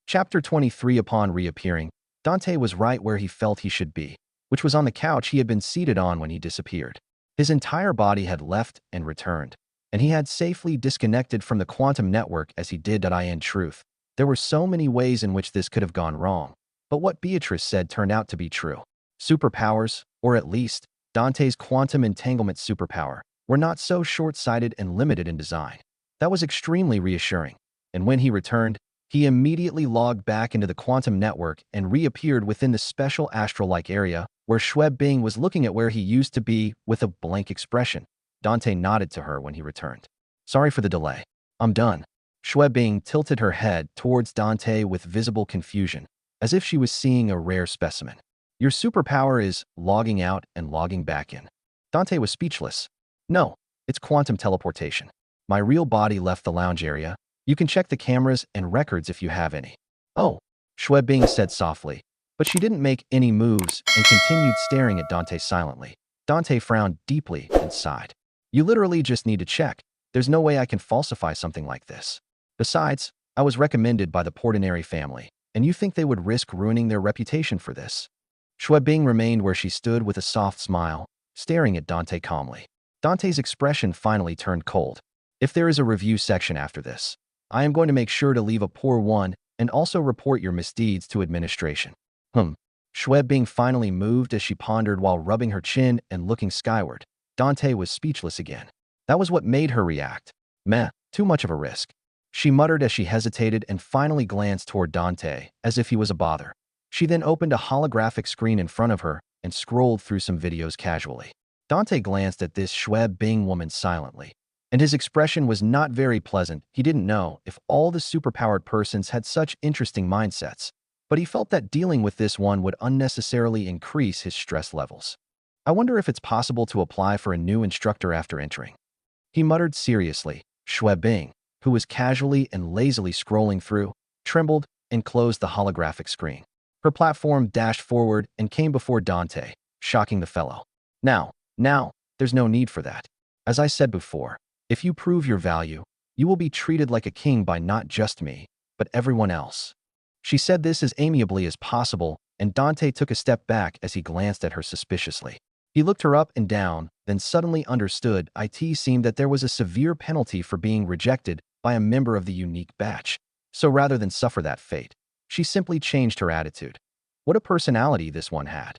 Chapter 23. Upon reappearing, Dante was right where he felt he should be, which was on the couch he had been seated on when he disappeared. His entire body had left and returned, and he had safely disconnected from the quantum network as he did. In truth, there were so many ways in which this could have gone wrong, but what Beatrice said turned out to be true. Superpowers, or at least Dante's quantum entanglement superpower, were not so short-sighted and limited in design. That was extremely reassuring, and when he returned, he immediately logged back into the quantum network and reappeared within the special astral-like area where Schweb Bing was looking at where he used to be with a blank expression. Dante nodded to her when he returned. "Sorry for the delay. I'm done." Schweb Bing tilted her head towards Dante with visible confusion, as if she was seeing a rare specimen. "Your superpower is logging out and logging back in." Dante was speechless. "No, it's quantum teleportation. My real body left the lounge area. You can check the cameras and records if you have any." "Oh," Schweb Bing said softly, but she didn't make any moves and continued staring at Dante silently. Dante frowned deeply and sighed. "You literally just need to check. There's no way I can falsify something like this. Besides, I was recommended by the Portinari family, and you think they would risk ruining their reputation for this?" Schweb Bing remained where she stood with a soft smile, staring at Dante calmly. Dante's expression finally turned cold. "If there is a review section after this, I am going to make sure to leave a poor one and also report your misdeeds to administration." Schweb Bing finally moved as she pondered while rubbing her chin and looking skyward. Dante was speechless again. That was what made her react. "Meh, too much of a risk," she muttered as she hesitated and finally glanced toward Dante, as if he was a bother. She then opened a holographic screen in front of her and scrolled through some videos casually. Dante glanced at this Schweb Bing woman silently, and his expression was not very pleasant. He didn't know if all the superpowered persons had such interesting mindsets, but he felt that dealing with this one would unnecessarily increase his stress levels. "I wonder if it's possible to apply for a new instructor after entering," he muttered seriously. Schweb Bing, who was casually and lazily scrolling through, trembled and closed the holographic screen. Her platform dashed forward and came before Dante, shocking the fellow. Now, there's no need for that. As I said before, if you prove your value, you will be treated like a king by not just me, but everyone else." She said this as amiably as possible, and Dante took a step back as he glanced at her suspiciously. He looked her up and down, then suddenly understood it seemed that there was a severe penalty for being rejected by a member of the unique batch. So rather than suffer that fate, she simply changed her attitude. What a personality this one had.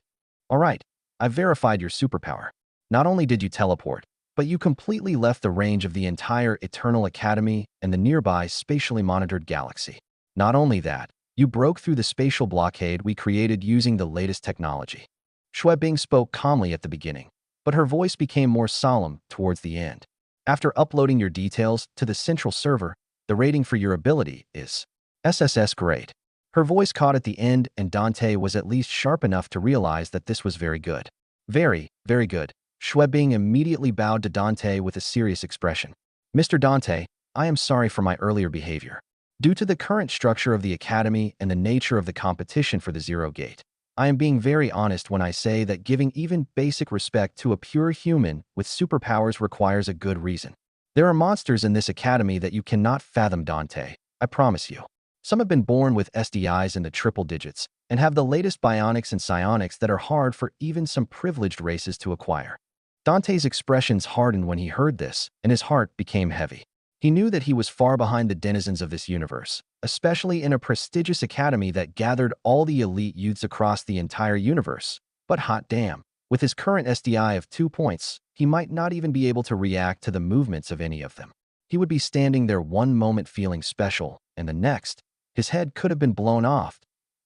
"All right, I've verified your superpower. Not only did you teleport, but you completely left the range of the entire Eternal Academy and the nearby spatially monitored galaxy. Not only that, you broke through the spatial blockade we created using the latest technology." Schweb Bing spoke calmly at the beginning, but her voice became more solemn towards the end. "After uploading your details to the central server, the rating for your ability is SSS grade." Her voice caught at the end, and Dante was at least sharp enough to realize that this was very good. "Very, very good." Schweb Bing immediately bowed to Dante with a serious expression. "Mr. Dante, I am sorry for my earlier behavior. Due to the current structure of the Academy and the nature of the competition for the Zero Gate, I am being very honest when I say that giving even basic respect to a pure human with superpowers requires a good reason. There are monsters in this Academy that you cannot fathom, Dante, I promise you. Some have been born with SDIs in the triple digits and have the latest bionics and psionics that are hard for even some privileged races to acquire." Dante's expressions hardened when he heard this, and his heart became heavy. He knew that he was far behind the denizens of this universe, especially in a prestigious academy that gathered all the elite youths across the entire universe. But hot damn, with his current SDI of 2 points, he might not even be able to react to the movements of any of them. He would be standing there one moment feeling special, and the next, his head could have been blown off.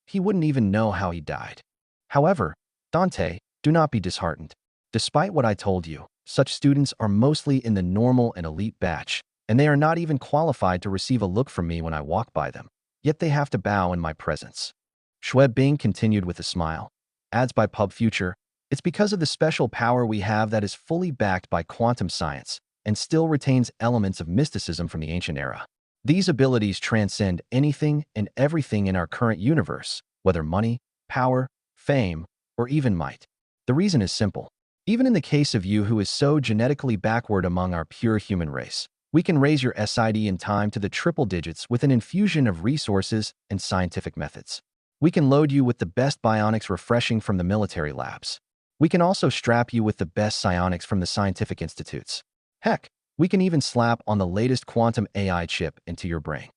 He wouldn't even know how he died. However, Dante, do not be disheartened. Despite what I told you, such students are mostly in the normal and elite batch, and they are not even qualified to receive a look from me when I walk by them. Yet they have to bow in my presence." Schweb Bing continued with a smile. Adds by Pub Future, "It's because of the special power we have that is fully backed by quantum science and still retains elements of mysticism from the ancient era. These abilities transcend anything and everything in our current universe, whether money, power, fame, or even might. The reason is simple. Even in the case of you who is so genetically backward among our pure human race, We can raise your SID in time to the triple digits with an infusion of resources and scientific methods. We can load you with the best bionics refreshing from the military labs. We can also strap you with the best psionics from the scientific institutes. Heck, we can even slap on the latest quantum AI chip into your brain.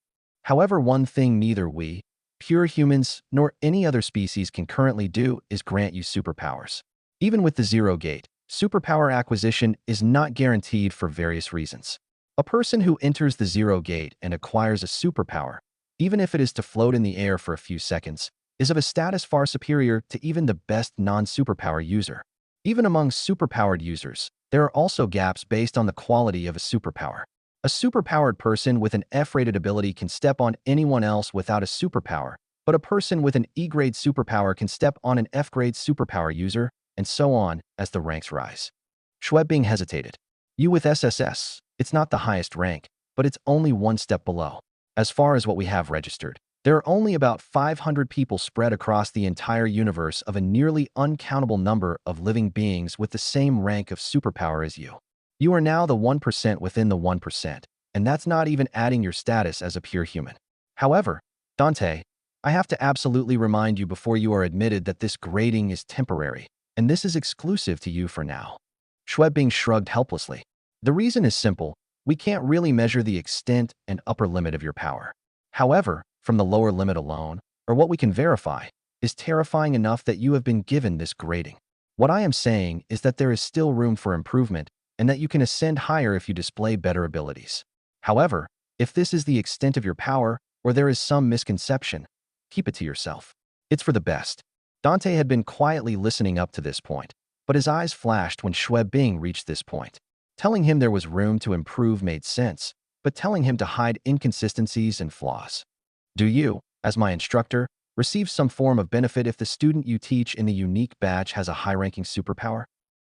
However, one thing neither we, pure humans, nor any other species can currently do is grant you superpowers. Even with the zero gate, superpower acquisition is not guaranteed for various reasons. A person who enters the zero gate and acquires a superpower, even if it is to float in the air for a few seconds, is of a status far superior to even the best non-superpower user. Even among superpowered users, there are also gaps based on the quality of a superpower. A superpowered person with an F-rated ability can step on anyone else without a superpower, but a person with an E-grade superpower can step on an F-grade superpower user, and so on as the ranks rise. Schwebbing hesitated. You with SSS, it's not the highest rank, but it's only one step below. As far as what we have registered, there are only about 500 people spread across the entire universe of a nearly uncountable number of living beings with the same rank of superpower as you. You are now the 1% within the 1%, and that's not even adding your status as a pure human. However, Dante, I have to absolutely remind you before you are admitted that this grading is temporary, and this is exclusive to you for now. Schwebbing shrugged helplessly. The reason is simple. We can't really measure the extent and upper limit of your power. However, from the lower limit alone, or what we can verify, is terrifying enough that you have been given this grading. What I am saying is that there is still room for improvement and that you can ascend higher if you display better abilities. However, if this is the extent of your power or there is some misconception, keep it to yourself. It's for the best. Dante had been quietly listening up to this point, but his eyes flashed when Schwebbing reached this point. Telling him there was room to improve made sense, but telling him to hide inconsistencies and flaws. Do you, as my instructor, receive some form of benefit if the student you teach in the unique batch has a high-ranking superpower?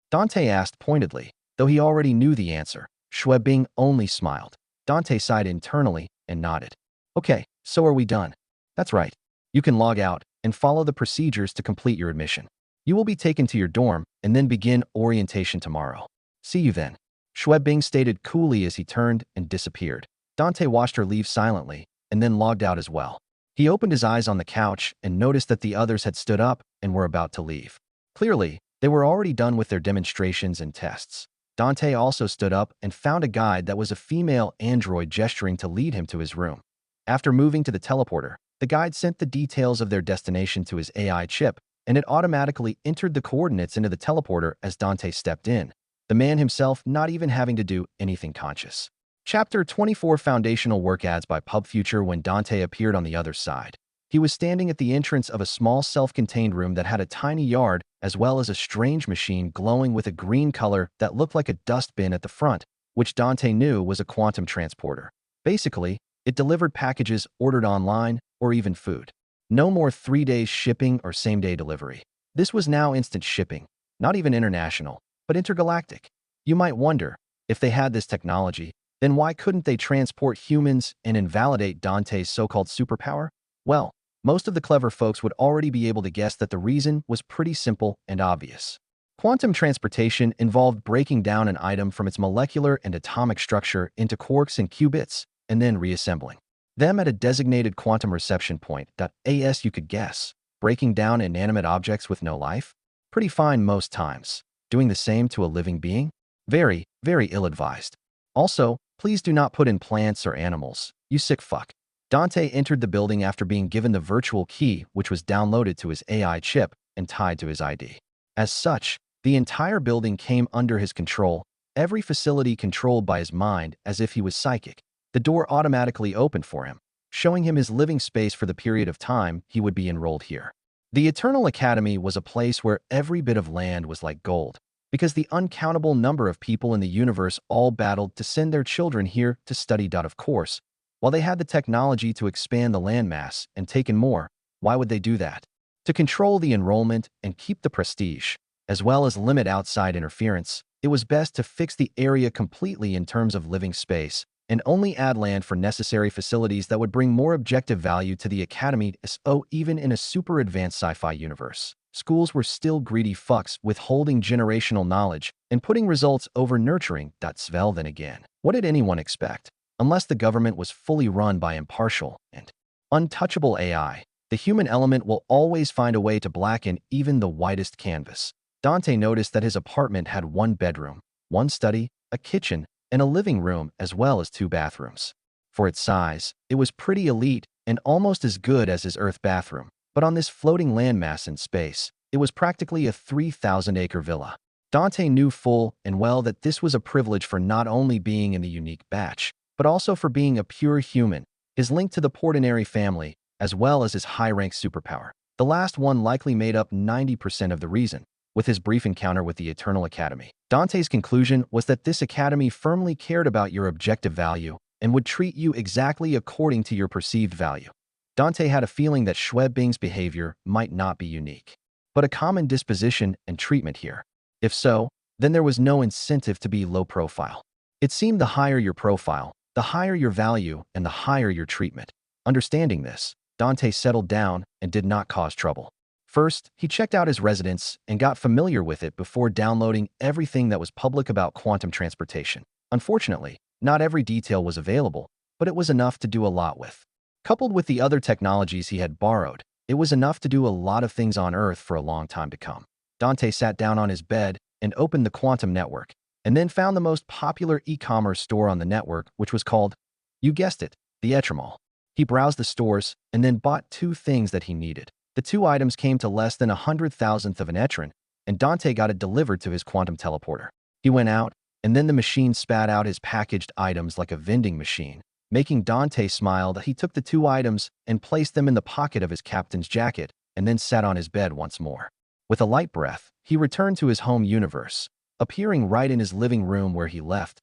Dante asked pointedly, though he already knew the answer. Schwebbing only smiled. Dante sighed internally and nodded. Okay, so are we done? That's right. You can log out and follow the procedures to complete your admission. You will be taken to your dorm and then begin orientation tomorrow. See you then. Schwebbing stated coolly as he turned and disappeared. Dante watched her leave silently and then logged out as well. He opened his eyes on the couch and noticed that the others had stood up and were about to leave. Clearly, they were already done with their demonstrations and tests. Dante also stood up and found a guide that was a female android gesturing to lead him to his room. After moving to the teleporter, the guide sent the details of their destination to his AI chip, and it automatically entered the coordinates into the teleporter as Dante stepped in, the man himself not even having to do anything conscious. Chapter 24 Foundational Work Ads by PubFuture. When Dante appeared on the other side, he was standing at the entrance of a small self-contained room that had a tiny yard as well as a strange machine glowing with a green color that looked like a dustbin at the front, which Dante knew was a quantum transporter. Basically, it delivered packages ordered online or even food. No more 3 days shipping or same-day delivery. This was now instant shipping, not even international, but intergalactic. You might wonder, if they had this technology, then why couldn't they transport humans and invalidate Dante's so-called superpower? Well, most of the clever folks would already be able to guess that the reason was pretty simple and obvious. Quantum transportation involved breaking down an item from its molecular and atomic structure into quarks and qubits, and then reassembling them at a designated quantum reception point. As you could guess, breaking down inanimate objects with no life? Pretty fine most times. Doing the same to a living being? Very, very ill-advised. Also, please do not put in plants or animals, you sick fuck. Dante entered the building after being given the virtual key, which was downloaded to his AI chip and tied to his ID. As such, the entire building came under his control, every facility controlled by his mind as if he was psychic. The door automatically opened for him, showing him his living space for the period of time he would be enrolled here. The Eternal Academy was a place where every bit of land was like gold, because the uncountable number of people in the universe all battled to send their children here to study. Of course, while they had the technology to expand the landmass and take in more, why would they do that? To control the enrollment and keep the prestige, as well as limit outside interference, it was best to fix the area completely in terms of living space and only add land for necessary facilities that would bring more objective value to the Academy. So even in a super advanced sci-fi universe, schools were still greedy fucks withholding generational knowledge and putting results over nurturing. Svel then again. What did anyone expect? Unless the government was fully run by impartial and untouchable AI, the human element will always find a way to blacken even the whitest canvas. Dante noticed that his apartment had one bedroom, one study, a kitchen, and a living room, as well as two bathrooms. For its size, it was pretty elite and almost as good as his Earth bathroom. But on this floating landmass in space, it was practically a 3,000-acre villa. Dante knew full and well that this was a privilege for not only being in the unique batch, but also for being a pure human, his link to the Portinari family, as well as his high-rank superpower. The last one likely made up 90% of the reason, with his brief encounter with the Eternal Academy. Dante's conclusion was that this academy firmly cared about your objective value and would treat you exactly according to your perceived value. Dante had a feeling that Schwebing's behavior might not be unique, but a common disposition and treatment here. If so, then there was no incentive to be low profile. It seemed the higher your profile, the higher your value and the higher your treatment. Understanding this, Dante settled down and did not cause trouble. First, he checked out his residence and got familiar with it before downloading everything that was public about quantum transportation. Unfortunately, not every detail was available, but it was enough to do a lot with. Coupled with the other technologies he had borrowed, it was enough to do a lot of things on Earth for a long time to come. Dante sat down on his bed and opened the quantum network, and then found the most popular e-commerce store on the network, which was called, you guessed it, the Etramol. He browsed the stores and then bought two things that he needed. The two items came to less than 100,000th of an etron, and Dante got it delivered to his quantum teleporter. He went out, and then the machine spat out his packaged items like a vending machine, making Dante smile that he took the two items and placed them in the pocket of his captain's jacket, and then sat on his bed once more. With a light breath, he returned to his home universe, appearing right in his living room where he left.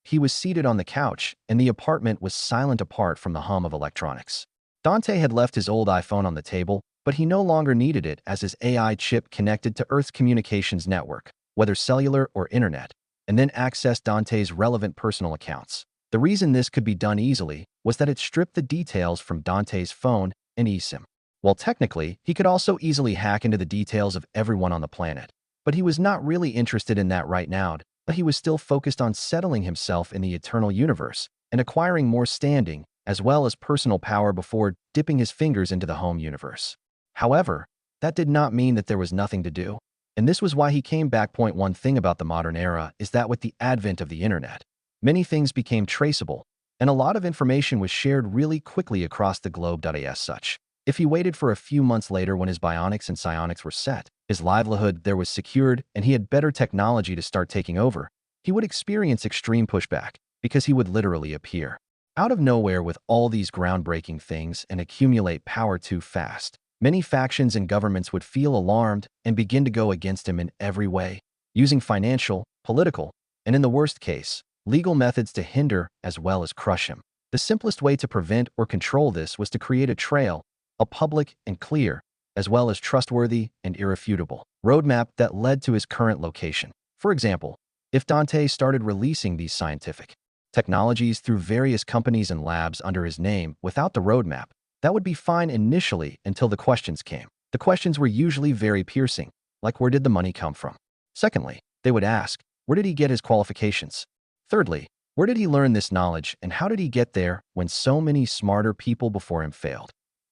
He was seated on the couch, and the apartment was silent apart from the hum of electronics. Dante had left his old iPhone on the table, but he no longer needed it as his AI chip connected to Earth's communications network, whether cellular or internet, and then accessed Dante's relevant personal accounts. The reason this could be done easily was that it stripped the details from Dante's phone and eSIM. While technically, he could also easily hack into the details of everyone on the planet. But he was not really interested in that right now, but he was still focused on settling himself in the eternal universe and acquiring more standing as well as personal power before dipping his fingers into the home universe. However, that did not mean that there was nothing to do, and this was why he came back. Point one thing about the modern era is that with the advent of the internet, many things became traceable, and a lot of information was shared really quickly across the globe. As such, if he waited for a few months later when his bionics and psionics were set, his livelihood there was secured, and he had better technology to start taking over, he would experience extreme pushback, because he would literally appear out of nowhere with all these groundbreaking things and accumulate power too fast. Many factions and governments would feel alarmed and begin to go against him in every way, using financial, political, and in the worst case, legal methods to hinder as well as crush him. The simplest way to prevent or control this was to create a trail, a public and clear, as well as trustworthy and irrefutable roadmap that led to his current location. For example, if Dante started releasing these scientific technologies through various companies and labs under his name without the roadmap, that would be fine initially until the questions came. The questions were usually very piercing, like where did the money come from? Secondly, they would ask, where did he get his qualifications? Thirdly, where did he learn this knowledge and how did he get there when so many smarter people before him failed?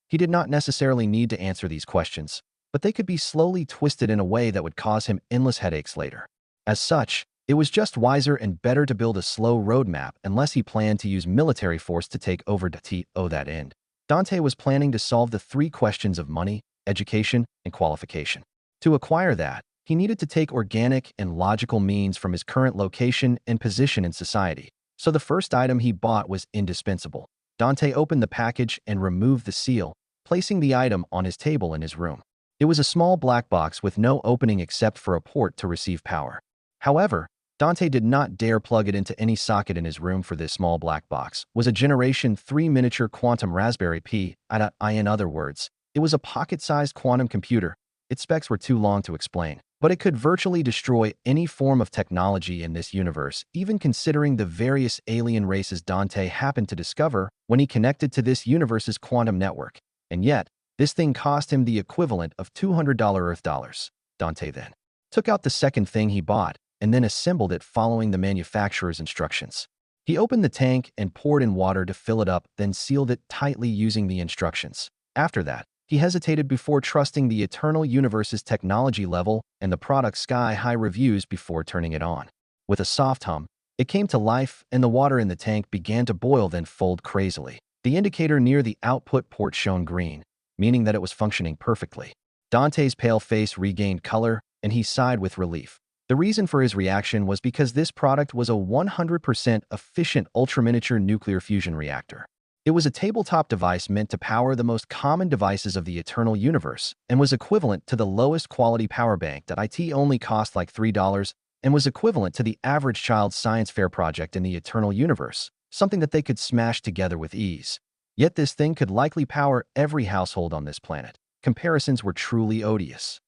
He did not necessarily need to answer these questions, but they could be slowly twisted in a way that would cause him endless headaches later. As such, it was just wiser and better to build a slow roadmap unless he planned to use military force to take over to that end. Dante was planning to solve the three questions of money, education, and qualification. To acquire that, he needed to take organic and logical means from his current location and position in society. So the first item he bought was indispensable. Dante opened the package and removed the seal, placing the item on his table in his room. It was a small black box with no opening except for a port to receive power. However, Dante did not dare plug it into any socket in his room, for this small black box was a Generation 3 miniature quantum Raspberry Pi. In other words, it was a pocket-sized quantum computer. Its specs were too long to explain, but it could virtually destroy any form of technology in this universe, even considering the various alien races Dante happened to discover when he connected to this universe's quantum network. And yet, this thing cost him the equivalent of $200 Earth dollars. Dante then took out the second thing he bought and then assembled it following the manufacturer's instructions. He opened the tank and poured in water to fill it up, then sealed it tightly using the instructions. After that, he hesitated before trusting the eternal universe's technology level and the product's sky-high reviews before turning it on. With a soft hum, it came to life and the water in the tank began to boil then fold crazily. The indicator near the output port shone green, meaning that it was functioning perfectly. Dante's pale face regained color, and he sighed with relief. The reason for his reaction was because this product was a 100% efficient ultra-miniature nuclear fusion reactor. It was a tabletop device meant to power the most common devices of the eternal universe and was equivalent to the lowest quality power bank that IT only cost like $3 and was equivalent to the average child's science fair project in the eternal universe, something that they could smash together with ease. Yet this thing could likely power every household on this planet. Comparisons were truly odious.